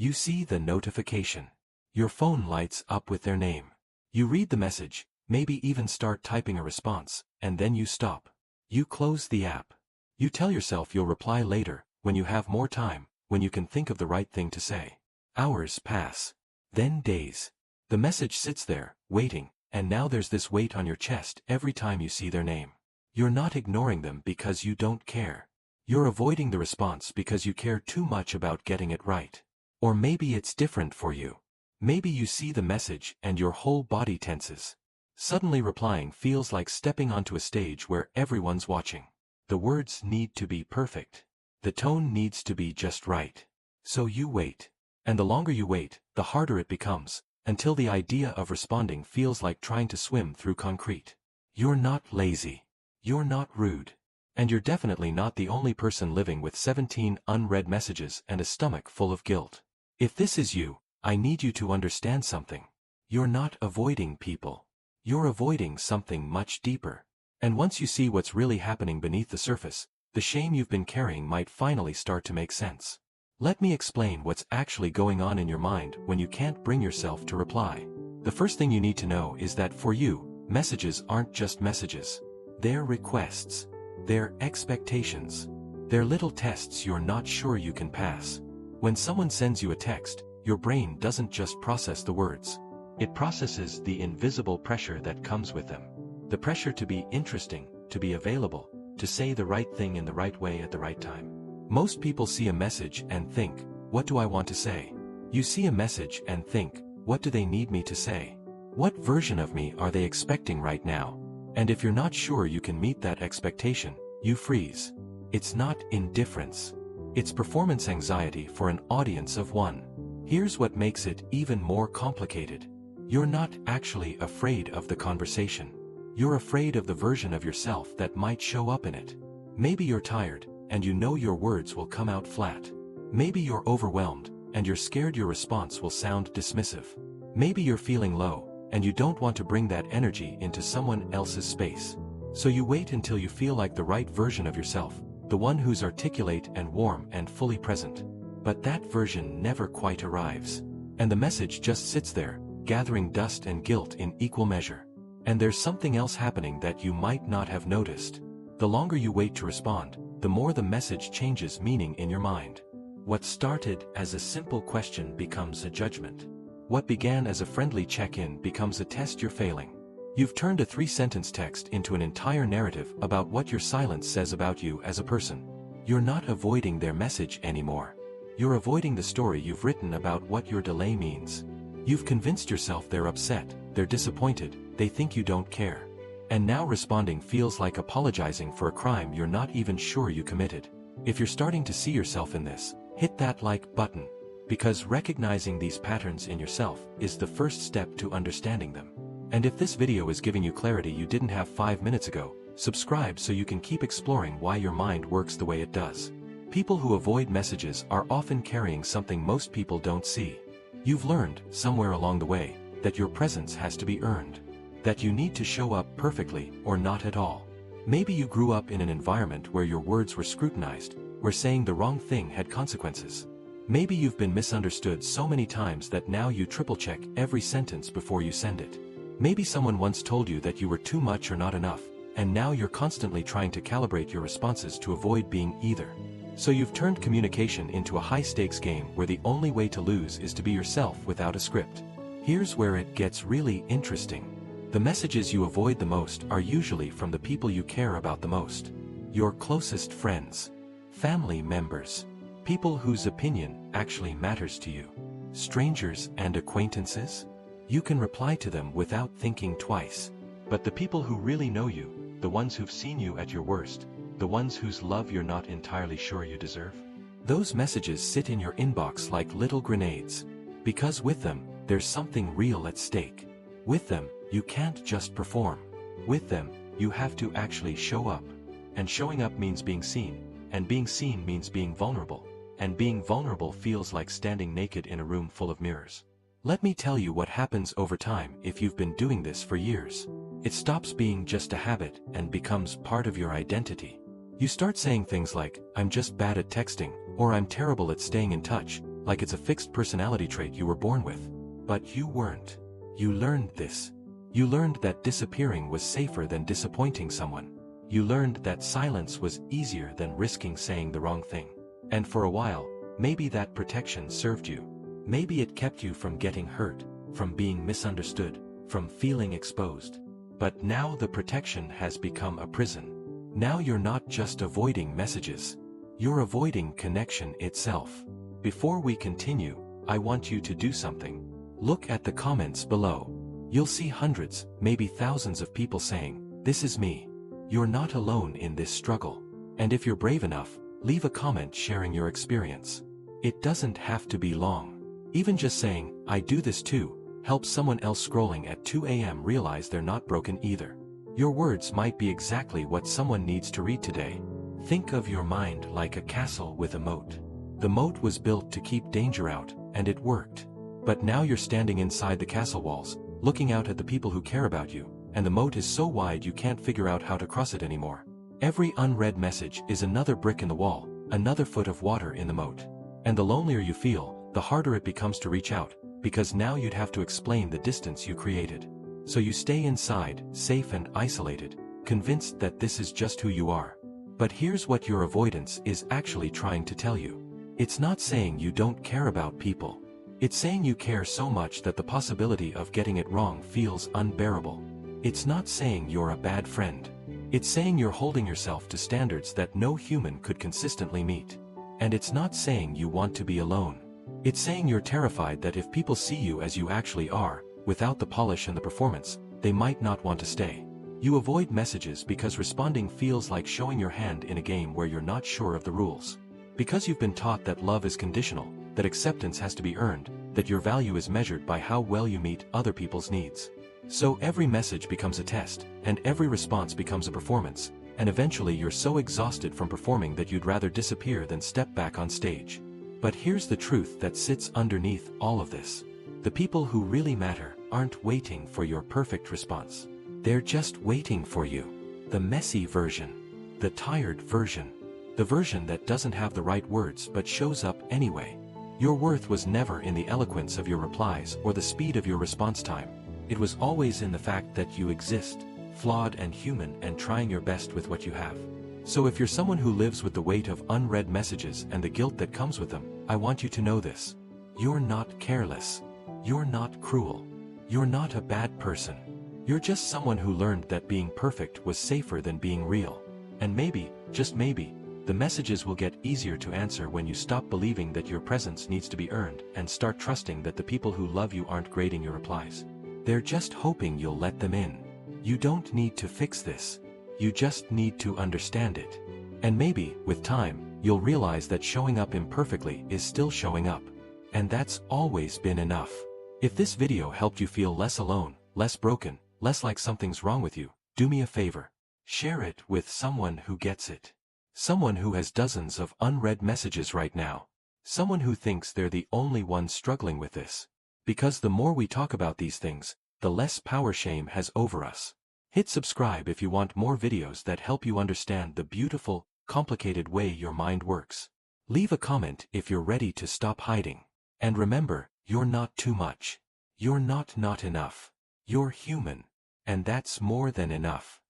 You see the notification. Your phone lights up with their name. You read the message, maybe even start typing a response, and then you stop. You close the app. You tell yourself you'll reply later, when you have more time, when you can think of the right thing to say. Hours pass. Then days. The message sits there, waiting, and now there's this weight on your chest every time you see their name. You're not ignoring them because you don't care. You're avoiding the response because you care too much about getting it right. Or maybe it's different for you. Maybe you see the message and your whole body tenses. Suddenly replying feels like stepping onto a stage where everyone's watching. The words need to be perfect. The tone needs to be just right. So you wait. And the longer you wait, the harder it becomes, until the idea of responding feels like trying to swim through concrete. You're not lazy. You're not rude. And you're definitely not the only person living with 17 unread messages and a stomach full of guilt. If this is you, I need you to understand something. You're not avoiding people. You're avoiding something much deeper. And once you see what's really happening beneath the surface, the shame you've been carrying might finally start to make sense. Let me explain what's actually going on in your mind when you can't bring yourself to reply. The first thing you need to know is that for you, messages aren't just messages. They're requests. They're expectations. They're little tests you're not sure you can pass. When someone sends you a text, your brain doesn't just process the words. It processes the invisible pressure that comes with them. The pressure to be interesting, to be available, to say the right thing in the right way at the right time. Most people see a message and think, what do I want to say? You see a message and think, what do they need me to say? What version of me are they expecting right now? And if you're not sure you can meet that expectation, you freeze. It's not indifference. It's performance anxiety for an audience of one. Here's what makes it even more complicated. You're not actually afraid of the conversation. You're afraid of the version of yourself that might show up in it. Maybe you're tired, and you know your words will come out flat. Maybe you're overwhelmed, and you're scared your response will sound dismissive. Maybe you're feeling low, and you don't want to bring that energy into someone else's space. So you wait until you feel like the right version of yourself, the one who's articulate and warm and fully present. But that version never quite arrives. And the message just sits there, gathering dust and guilt in equal measure. And there's something else happening that you might not have noticed. The longer you wait to respond, the more the message changes meaning in your mind. What started as a simple question becomes a judgment. What began as a friendly check-in becomes a test you're failing. You've turned a 3-sentence text into an entire narrative about what your silence says about you as a person. You're not avoiding their message anymore. You're avoiding the story you've written about what your delay means. You've convinced yourself they're upset, they're disappointed, they think you don't care. And now responding feels like apologizing for a crime you're not even sure you committed. If you're starting to see yourself in this, hit that like button. Because recognizing these patterns in yourself is the first step to understanding them. And if this video is giving you clarity you didn't have 5 minutes ago, subscribe so you can keep exploring why your mind works the way it does. People who avoid messages are often carrying something most people don't see. You've learned, somewhere along the way, that your presence has to be earned. That you need to show up perfectly or not at all. Maybe you grew up in an environment where your words were scrutinized, where saying the wrong thing had consequences. Maybe you've been misunderstood so many times that now you triple-check every sentence before you send it. Maybe someone once told you that you were too much or not enough, and now you're constantly trying to calibrate your responses to avoid being either. So you've turned communication into a high-stakes game where the only way to lose is to be yourself without a script. Here's where it gets really interesting. The messages you avoid the most are usually from the people you care about the most. Your closest friends. Family members. People whose opinion actually matters to you. Strangers and acquaintances? You can reply to them without thinking twice. But the people who really know you, the ones who've seen you at your worst, the ones whose love you're not entirely sure you deserve? Those messages sit in your inbox like little grenades. Because with them, there's something real at stake. With them, you can't just perform. With them, you have to actually show up. And showing up means being seen. And being seen means being vulnerable. And being vulnerable feels like standing naked in a room full of mirrors. Let me tell you what happens over time if you've been doing this for years. It stops being just a habit and becomes part of your identity. You start saying things like, I'm just bad at texting, or I'm terrible at staying in touch, like it's a fixed personality trait you were born with. But you weren't. You learned this. You learned that disappearing was safer than disappointing someone. You learned that silence was easier than risking saying the wrong thing. And for a while, maybe that protection served you. Maybe it kept you from getting hurt, from being misunderstood, from feeling exposed. But now the protection has become a prison. Now you're not just avoiding messages. You're avoiding connection itself. Before we continue, I want you to do something. Look at the comments below. You'll see hundreds, maybe thousands of people saying, "This is me." You're not alone in this struggle. And if you're brave enough, leave a comment sharing your experience. It doesn't have to be long. Even just saying, "I do this too," helps someone else scrolling at 2 a.m. realize they're not broken either. Your words might be exactly what someone needs to read today. Think of your mind like a castle with a moat. The moat was built to keep danger out, and it worked. But now you're standing inside the castle walls, looking out at the people who care about you, and the moat is so wide you can't figure out how to cross it anymore. Every unread message is another brick in the wall, another foot of water in the moat. And the lonelier you feel, the harder it becomes to reach out, because now you'd have to explain the distance you created. So you stay inside, safe and isolated, convinced that this is just who you are. But here's what your avoidance is actually trying to tell you. It's not saying you don't care about people. It's saying you care so much that the possibility of getting it wrong feels unbearable. It's not saying you're a bad friend. It's saying you're holding yourself to standards that no human could consistently meet. And it's not saying you want to be alone. It's saying you're terrified that if people see you as you actually are, without the polish and the performance, they might not want to stay. You avoid messages because responding feels like showing your hand in a game where you're not sure of the rules. Because you've been taught that love is conditional, that acceptance has to be earned, that your value is measured by how well you meet other people's needs. So every message becomes a test, and every response becomes a performance, and eventually you're so exhausted from performing that you'd rather disappear than step back on stage. But here's the truth that sits underneath all of this. The people who really matter aren't waiting for your perfect response. They're just waiting for you. The messy version. The tired version. The version that doesn't have the right words but shows up anyway. Your worth was never in the eloquence of your replies or the speed of your response time. It was always in the fact that you exist, flawed and human and trying your best with what you have. So if you're someone who lives with the weight of unread messages and the guilt that comes with them, I want you to know this. You're not careless. You're not cruel. You're not a bad person. You're just someone who learned that being perfect was safer than being real. And maybe, just maybe, the messages will get easier to answer when you stop believing that your presence needs to be earned and start trusting that the people who love you aren't grading your replies. They're just hoping you'll let them in. You don't need to fix this. You just need to understand it. And maybe, with time, you'll realize that showing up imperfectly is still showing up. And that's always been enough. If this video helped you feel less alone, less broken, less like something's wrong with you, do me a favor. Share it with someone who gets it. Someone who has dozens of unread messages right now. Someone who thinks they're the only one struggling with this. Because the more we talk about these things, the less power shame has over us. Hit subscribe if you want more videos that help you understand the beautiful, complicated way your mind works. Leave a comment if you're ready to stop hiding. And remember, you're not too much. You're not enough. You're human. And that's more than enough.